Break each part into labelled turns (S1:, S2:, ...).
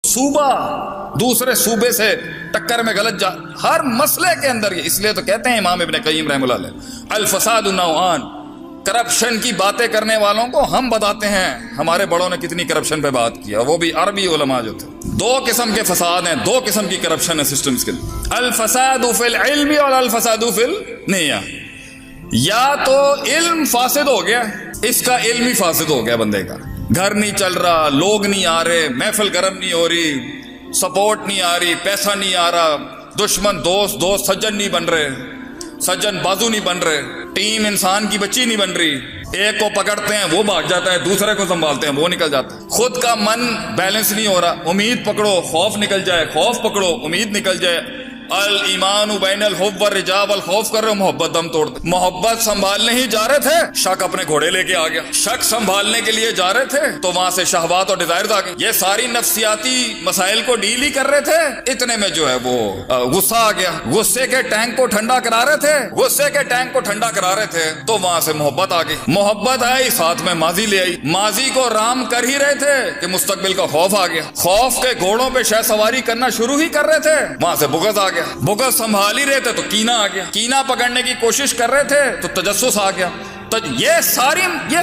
S1: صوبہ دوسرے صوبے سے ٹکر میں غلط ہر مسئلے کے اندر یہ، اس لیے تو کہتے ہیں امام ابن قیم رحمہ اللہ علیہ الفساد نوعان، کرپشن کی باتیں کرنے والوں کو ہم بتاتے ہیں ہمارے بڑوں نے کتنی کرپشن پہ بات کیا، وہ بھی عربی علماء جو تھے۔ دو قسم کے فساد ہیں، دو قسم کی کرپشن ہے سسٹمز کے لیے، الفساد فی العلم اور الفساد فی النیہ۔ یا تو علم فاسد ہو گیا، اس کا علم ہی فاسد ہو گیا بندے کا، گھر نہیں چل رہا، لوگ نہیں آ رہے، محفل گرم نہیں ہو رہی، سپورٹ نہیں آ رہی، پیسہ نہیں آ رہا، دشمن دوست دوست سجن نہیں بن رہے، سجن بازو نہیں بن رہے، ٹیم انسان کی بچی نہیں بن رہی، ایک کو پکڑتے ہیں وہ بھاگ جاتا ہے، دوسرے کو سنبھالتے ہیں وہ نکل جاتا ہے، خود کا من بیلنس نہیں ہو رہا، امید پکڑو خوف نکل جائے، خوف پکڑو امید نکل جائے، الایمان بین الحب والرجاء والخوف کر رہے ہو، محبت دم توڑ دے، محبت سنبھالنے ہی جا رہے تھے، شک اپنے گھوڑے لے کے آ گیا، شک سنبھالنے کے لیے جا رہے تھے تو وہاں سے شہوات اور ڈیزائرز آ گئی، یہ ساری نفسیاتی مسائل کو ڈیل ہی کر رہے تھے، اتنے میں جو ہے وہ غصہ آ گیا، غصے کے ٹینک کو ٹھنڈا کرا رہے تھے، غصے کے ٹینک کو ٹھنڈا کرا رہے تھے تو وہاں سے محبت آ گئی، محبت آئی ساتھ میں ماضی لے آئی، ماضی کو رام کر ہی رہے تھے کہ مستقبل کا خوف آ گیا، خوف کے گھوڑوں پہ شہ سواری کرنا شروع ہی کر رہے تھے، وہاں سے بغض آ گیا، بغض سنبھال ہی رہے تھے تو کینہ آ گیا، کینہ پکڑنے کی کوشش کر رہے تھے تو تجسس آ گیا، تو یہ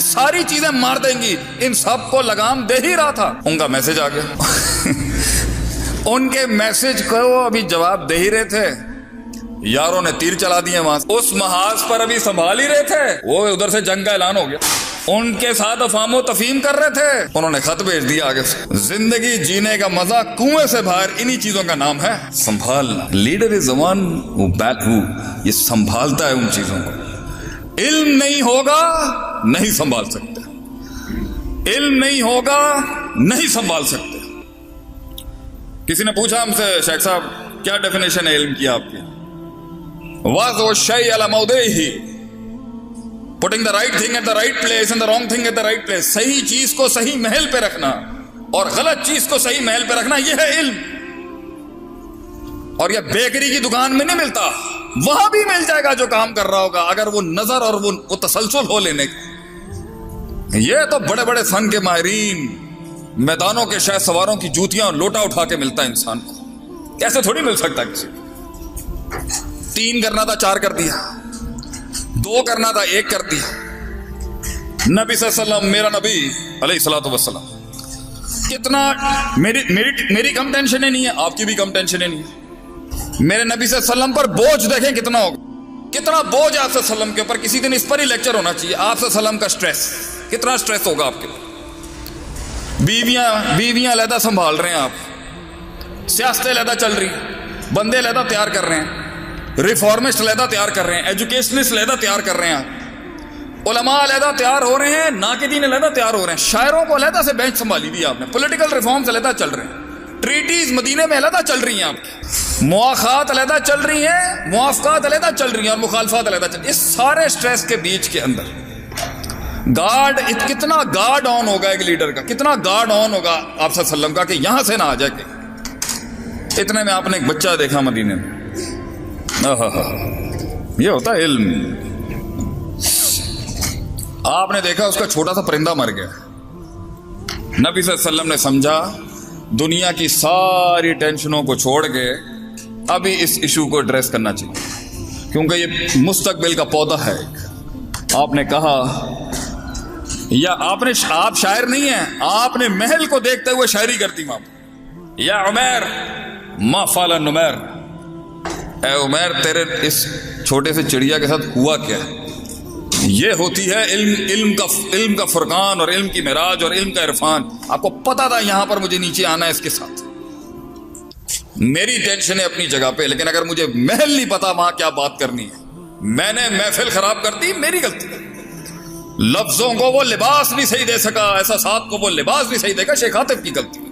S1: ساری چیزیں مار دیں گی، ان سب کو لگام دے ہی رہا تھا، ان کا میسج آ گیا ان کے میسج کو وہ ابھی جواب دے ہی رہے تھے، یاروں نے تیر چلا دیے وہاں سے، اس محاذ پر ابھی سنبھال ہی رہے تھے، وہ ادھر سے جنگ کا اعلان ہو گیا، ان کے ساتھ افہام و تفہیم کر رہے تھے، انہوں نے خط بھیج دیا آگے سے، زندگی جینے کا مزہ کنویں سے باہر، انہی چیزوں کا نام ہے سنبھالنا، leader is the one who یہ سنبھالتا ہے ان چیزوں کو، علم نہیں ہوگا نہیں سنبھال سکتے، علم نہیں ہوگا نہیں سنبھال سکتے۔ کسی نے پوچھا ہم سے شیخ صاحب کیا ڈیفینیشن ہے علم کی آپ کی؟ وَضْعُ الشَّيْءِ عَلَى مَوْضِعِهِ، putting the right thing at the right place and the wrong thing at the right place، صحیح چیز کو صحیح محل پہ رکھنا اور غلط چیز کو صحیح محل پہ رکھنا، یہ ہے علم، اور یہ بیکری کی دکان میں نہیں ملتا، وہاں بھی مل جائے گا جو کام کر رہا ہوگا اگر وہ نظر اور وہ تسلسل ہو لینے کا۔ یہ تو بڑے بڑے فن کے ماہرین، میدانوں کے شہ سواروں کی جوتیاں اور لوٹا اٹھا کے ملتا ہے انسان کو، کیسے تھوڑی مل سکتا کسی کو، 3 کرنا تھا 4 کر دیا، 2 کرنا تھا 1 کر دیا، نبی صلی اللہ علیہ وسلم میرا نبی علیہ الصلوۃ والسلام، کتنا میری کم ٹینشنیں نہیں ہے، آپ کی بھی کم ٹینشنیں نہیں ہے، میرے نبی صلی اللہ علیہ وسلم پر بوجھ دیکھیں کتنا ہوگا، کتنا بوجھ آپ صلی اللہ علیہ وسلم کے اوپر، کسی دن اس پر ہی لیکچر ہونا چاہیے، آپ صلی اللہ علیہ وسلم کا سٹریس، کتنا سٹریس ہوگا آپ کے اوپر، بیویاں علیحدہ سنبھال رہے ہیں آپ، سیاستیں علیحدہ چل رہی ہیں، بندے علیحدہ تیار کر رہے ہیں، ریفارمسٹ علیحدہ تیار کر رہے ہیں، ایجوکیشنسٹ علیحدہ تیار کر رہے ہیں، علماء علیحدہ تیار ہو رہے ہیں، ناقدین علیحدہ تیار ہو رہے ہیں، شاعروں کو علیحدہ سے بینچ سنبھالی ہوئی آپ نے، پولیٹیکل ریفارمز علیحدہ چل رہے ہیں، ٹریٹیز مدینے میں علیحدہ چل رہی ہیں، آپ مواخات علیحدہ چل رہی ہیں، موافقات علیحدہ چل رہی ہیں اور مخالفات علیحدہ چل رہی ہیں، اس سارے سٹریس کے بیچ کے اندر کتنا گارڈ آن ہوگا ایک لیڈر کا، کتنا گارڈ آن ہوگا آپ صلی اللہ علیہ وسلم کا کہ یہاں سے نہ آ جائے کہ اتنے میں آپ نے ایک بچہ دیکھا مدینے میں، یہ ہوتا ہے علم، آپ نے دیکھا اس کا چھوٹا سا پرندہ مر گیا، نبی صلی اللہ علیہ وسلم نے سمجھا دنیا کی ساری ٹینشنوں کو چھوڑ کے ابھی اس ایشو کو ایڈریس کرنا چاہیے کیونکہ یہ مستقبل کا پودا ہے۔ آپ نے کہا یا آپ شاعر نہیں ہیں، آپ نے محل کو دیکھتے ہوئے شاعری کرتی ماں، یا عمیر ما فعل نمیر، اے عمیر تیرے اس چھوٹے سے چڑیا کے ساتھ ہوا کیا ہے؟ یہ ہوتی ہے علم کا فرقان اور علم کی معراج اور علم کا عرفان، آپ کو پتا تھا یہاں پر مجھے نیچے آنا ہے اس کے ساتھ، میری ٹینشن ہے اپنی جگہ پہ، لیکن اگر مجھے محل نہیں پتا وہاں کیا بات کرنی ہے، میں نے محفل خراب کر دی، میری غلطی ہے، لفظوں کو وہ لباس نہیں صحیح دے سکا، احساسات کو وہ لباس نہیں صحیح دے گا، شیخ عاطف کی غلطی ہے،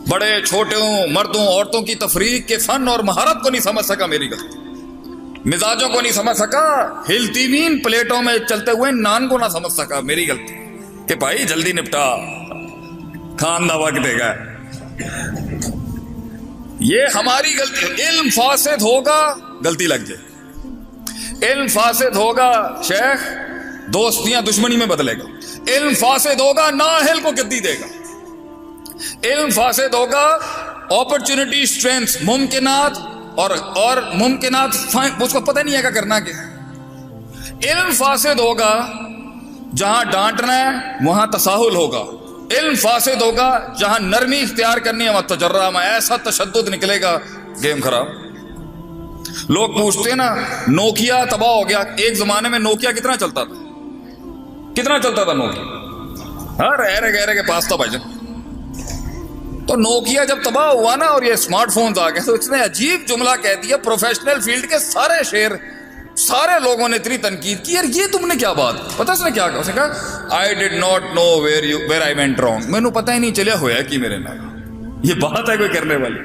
S1: بڑے چھوٹوں مردوں عورتوں کی تفریق کے فن اور مہارت کو نہیں سمجھ سکا، میری غلطی، مزاجوں کو نہیں سمجھ سکا، ہلتی ہوئی پلیٹوں میں چلتے ہوئے نان کو نہ سمجھ سکا، میری غلطی کہ بھائی جلدی نپٹا، کھان دا وقت دے گا، یہ ہماری غلطی، علم فاسد ہوگا غلطی لگ جائے، علم فاسد ہوگا شیخ دوستیاں دشمنی میں بدلے گا، علم فاسد ہوگا نااہل کو گدی دے گا، علم فاسد ہوگا، اپرچونٹی، اسٹرینتھ، ممکنات اور ممکنات اس کو پتہ نہیں ہے کہ کرنا کیا ہے۔ علم فاسد ہوگا، جہاں ڈانٹنا ہے وہاں تساہل ہوگا۔ علم فاسد ہوگا، جہاں نرمی اختیار کرنی ہے وہاں تجرع میں ایسا تشدد نکلے گا، گیم خراب۔ لوگ پوچھتے ہیں نا نوکیا تباہ ہو گیا، ایک زمانے میں نوکیا کتنا چلتا تھا، کتنا چلتا تھا نوکیا، ہاں رہے گہرے کے پاس تھا بھائی جان۔ تو نوکیا جب تباہ ہوا نا اور یہ اسمارٹ فونز آ گئے تو اس نے عجیب جملہ کہہ دیا، پروفیشنل فیلڈ کے سارے شیر، سارے لوگوں نے اتنی تنقید کی، یار یہ تم نے کیا بات، پتہ اس نے کیا کہا، اس نے کہا I did not know where I went wrong، میں نے پتہ ہی نہیں چلیا ہویا کہ میرے نال، یہ بات ہے کوئی کرنے والی۔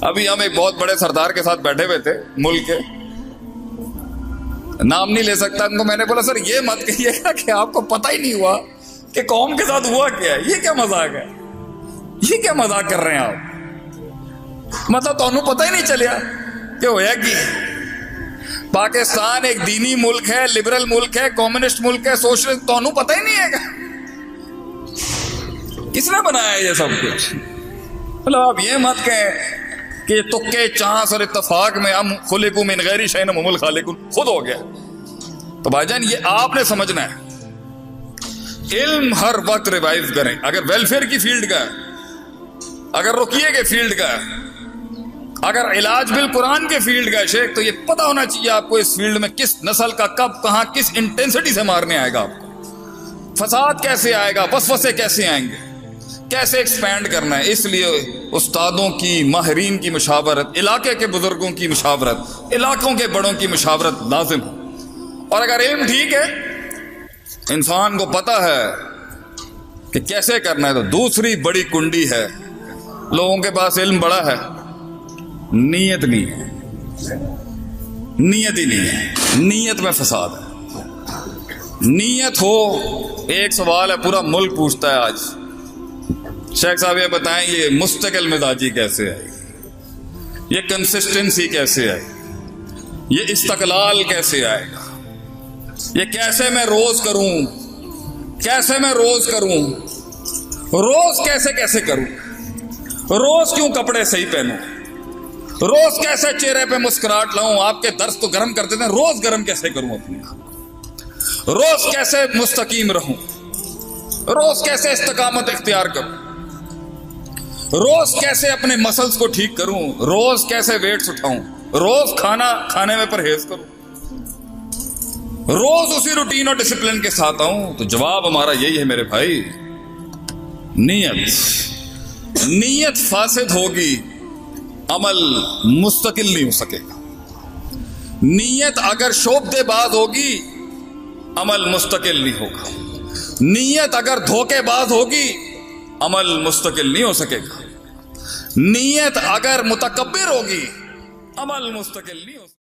S1: ابھی ہم ایک بہت بڑے سردار کے ساتھ بیٹھے ہوئے تھے ملک کے، نام نہیں لے سکتا ان کو، میں نے بولا سر یہ مت کہیے گا کہ آپ کو پتہ ہی نہیں ہوا کہ قوم کے ساتھ ہوا کیا ہے، یہ کیا مذاق ہے، یہ کیا مذاق کر رہے ہیں آپ، مطلب تو انہوں پتہ ہی نہیں چلیا کہ ہویا کی۔ پاکستان ایک دینی ملک ہے، لبرل ملک ہے، کمیونسٹ ملک ہے، سوشلسٹ، تو انہوں پتہ ہی نہیں ہے گا، کس نے بنایا ہے یہ سب کچھ۔ مطلب آپ یہ مت کہیں کہ تکے چانس اور اتفاق میں ہم خلقوا من غیر شیء وهم الخالقون خود ہو گیا۔ تو بھائی جان یہ آپ نے سمجھنا ہے، علم ہر وقت ریوائز کریں، اگر ویلفیئر کی فیلڈ کا ہے، اگر رقیے کے فیلڈ کا ہے، اگر علاج بالقرآن کے فیلڈ کا ہے شیخ، تو یہ پتہ ہونا چاہیے آپ کو اس فیلڈ میں کس نسل کا کب کہاں کس انٹینسٹی سے مارنے آئے گا، آپ کو فساد کیسے آئے گا، وسوسے کیسے آئیں گے، کیسے ایکسپینڈ کرنا ہے۔ اس لیے استادوں کی، ماہرین کی مشاورت، علاقے کے بزرگوں کی مشاورت، علاقوں کے بڑوں کی مشاورت لازم ہے۔ اور اگر علم ٹھیک ہے، انسان کو پتہ ہے کہ کیسے کرنا ہے، تو دوسری بڑی کنڈی ہے، لوگوں کے پاس علم بڑا ہے، نیت نہیں ہے، نیت ہی نہیں ہے، نیت میں فساد ہے۔ نیت ہو، ایک سوال ہے پورا ملک پوچھتا ہے آج، شیخ صاحب یہ بتائیں یہ مستقل مزاجی کیسے آئے، یہ کنسسٹنسی کیسے آئے، یہ استقلال کیسے آئے گا، یہ کیسے میں روز کروں، کیسے میں روز کروں، روز کیسے کروں، روز کیوں کپڑے صحیح پہنوں، روز کیسے چہرے پہ مسکراہٹ لاؤں، آپ کے درس تو گرم کرتے تھے، روز گرم کیسے کروں اپنے آپ، روز کیسے مستقیم رہوں، روز کیسے استقامت اختیار کروں، روز کیسے اپنے مسلز کو ٹھیک کروں، روز کیسے ویٹس اٹھاؤں، روز کھانے میں پرہیز کروں، روز اسی روٹین اور ڈسپلن کے ساتھ آؤں۔ تو جواب ہمارا یہی ہے میرے بھائی، نیت فاسد ہوگی، عمل مستقل نہیں ہو سکے گا۔ نیت اگر شعبدے باز ہوگی، عمل مستقل نہیں ہوگا۔ نیت اگر دھوکے باز ہوگی، عمل مستقل نہیں ہو سکے گا۔ نیت اگر متکبر ہوگی، عمل مستقل نہیں ہو سکے گا۔